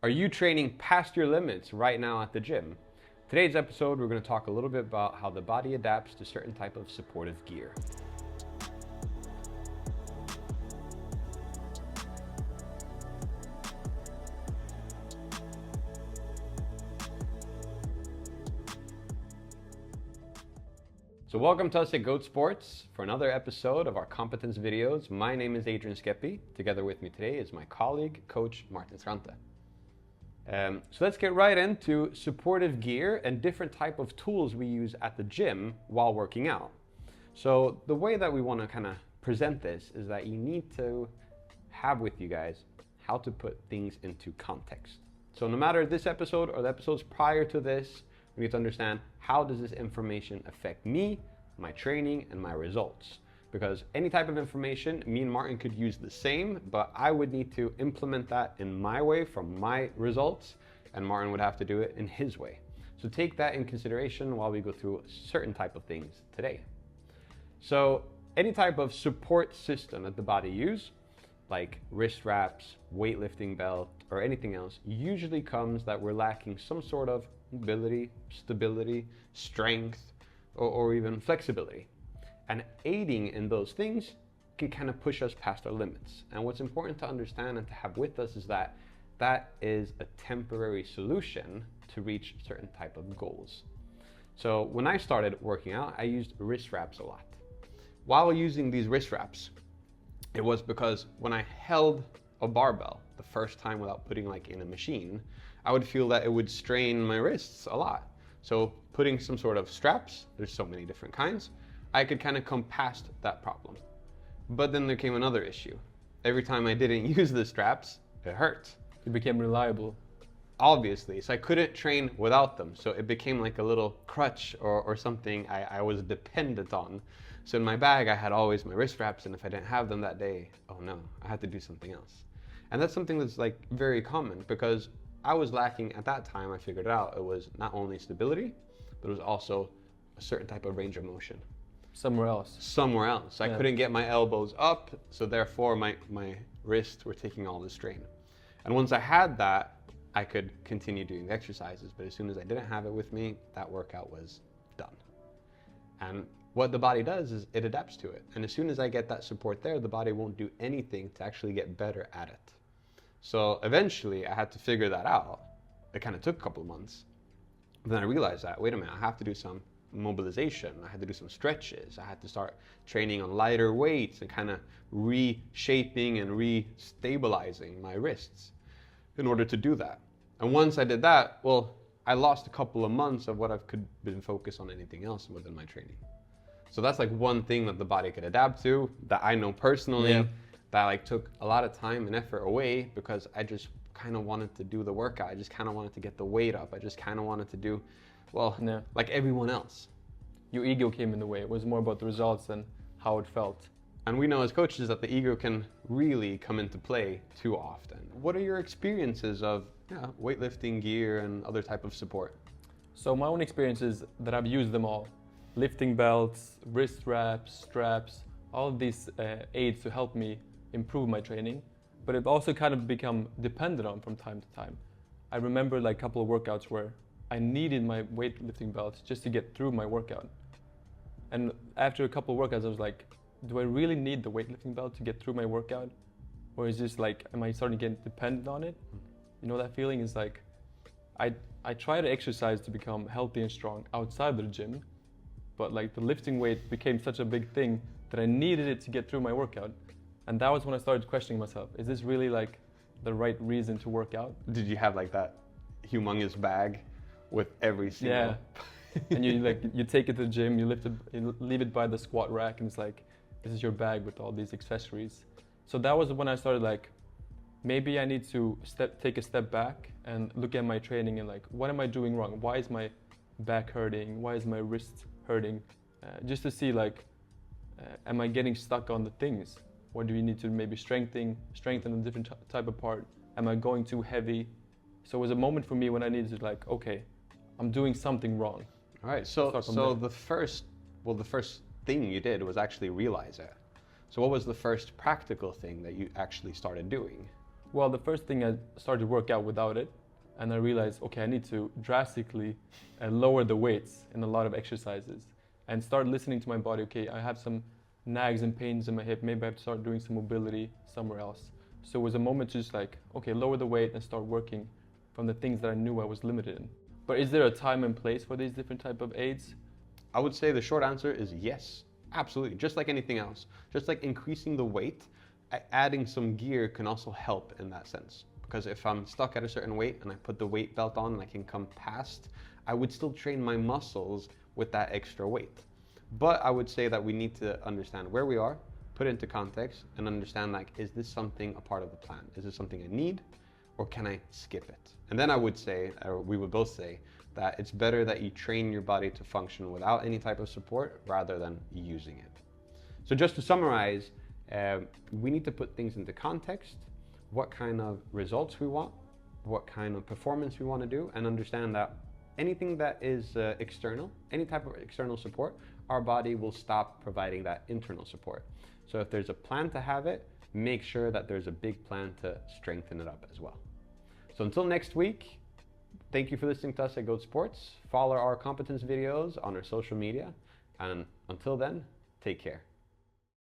Are you training past your limits right now at the gym? Today's episode, we're going to talk a little bit about how the body adapts to certain type of supportive gear. So welcome to us at Goat Sports for another episode of our competence videos. My name is Adrian Skepi. Together with me today is my colleague, Coach Martin Strante. So let's get right into supportive gear and different type of tools we use at the gym while working out. So the way that we want to kind of present this is that you need to have with you guys how to put things into context. So no matter this episode or the episodes prior to this, we need to understand how does this information affect me, my training, and my results. Because any type of information, me and Martin could use the same, but I would need to implement that in my way from my results, and Martin would have to do it in his way. So take that in consideration while we go through certain type of things today. So any type of support system that the body use, like wrist wraps, weightlifting belt, or anything else, usually comes that we're lacking some sort of mobility, stability, strength, or even flexibility. And aiding in those things can kind of push us past our limits. And what's important to understand and to have with us is that that is a temporary solution to reach certain type of goals. So when I started working out, I used wrist wraps a lot. While using these wrist wraps, it was because when I held a barbell the first time without putting like in a machine, I would feel that it would strain my wrists a lot. So putting some sort of straps, there's so many different kinds, I could kind of come past that problem. But then there came another issue. Every time I didn't use the straps, it hurt. It became reliable. Obviously, so I couldn't train without them. So it became like a little crutch or something I was dependent on. So in my bag, I had always my wrist wraps, and if I didn't have them that day, oh no, I had to do something else. And that's something that's like very common because I was lacking at that time. I figured it out. It was not only stability, but it was also a certain type of range of motion. Somewhere else. I couldn't get my elbows up, so therefore my wrists were taking all the strain. And once I had that, I could continue doing exercises, but as soon as I didn't have it with me, that workout was done. And what the body does is it adapts to it. And as soon as I get that support there, the body won't do anything to actually get better at it. So eventually I had to figure that out. It kind of took a couple of months. Then I realized that, wait a minute, I have to do some mobilization. I had to do some stretches. I had to start training on lighter weights and kind of reshaping and re-stabilizing my wrists in order to do that. And once I did that, well, I lost a couple of months of what I could been focused on anything else within my training. So that's like one thing that the body could adapt to that I know personally that like took a lot of time and effort away because I just kind of wanted to do the workout. I just kind of wanted to get the weight up. I just kind of wanted to do like everyone else. Your ego came in the way. It was more about the results than how it felt. And we know as coaches that the ego can really come into play too often. What are your experiences of weightlifting gear and other type of support? So my own experience is that I've used them all. Lifting belts, wrist wraps, straps, all of these aids to help me improve my training. But I've also kind of become dependent on from time to time. I remember like a couple of workouts where I needed my weightlifting belts just to get through my workout. And after a couple of workouts, I was like, do I really need the weightlifting belt to get through my workout? Or is this like, am I starting to get dependent on it? You know, that feeling is like, I try to exercise to become healthy and strong outside the gym, but like the lifting weight became such a big thing that I needed it to get through my workout. And that was when I started questioning myself, is this really like the right reason to work out? Did you have like that humongous bag with every single... Yeah, and you take it to the gym, you leave it by the squat rack, and it's like, this is your bag with all these accessories. So that was when I started like, maybe I need to take a step back and look at my training and like, what am I doing wrong? Why is my back hurting? Why is my wrist hurting? Just to see like, am I getting stuck on the things? What do you need to maybe strengthen a different type of part? Am I going too heavy? So it was a moment for me when I needed to like, okay, I'm doing something wrong. All right, so the first thing you did was actually realize it. So what was the first practical thing that you actually started doing? Well, the first thing, I started to work out without it, and I realized, okay, I need to drastically lower the weights in a lot of exercises and start listening to my body. Okay, I have some nags and pains in my hip, maybe I have to start doing some mobility somewhere else. So it was a moment to just like, okay, lower the weight and start working from the things that I knew I was limited in. But is there a time and place for these different type of aids? I would say the short answer is yes, absolutely. Just like anything else, just like increasing the weight, adding some gear can also help in that sense. Because if I'm stuck at a certain weight and I put the weight belt on and I can come past, I would still train my muscles with that extra weight. But I would say that we need to understand where we are, put it into context, and understand, like, is this something a part of the plan? Is this something I need, or can I skip it? And then I would say, or we would both say, that it's better that you train your body to function without any type of support rather than using it. So just to summarize, we need to put things into context, what kind of results we want, what kind of performance we want to do, and understand that anything that is external, any type of external support, our body will stop providing that internal support. So if there's a plan to have it, make sure that there's a big plan to strengthen it up as well. So until next week, thank you for listening to us at Goat Sports. Follow our competence videos on our social media. And until then, take care.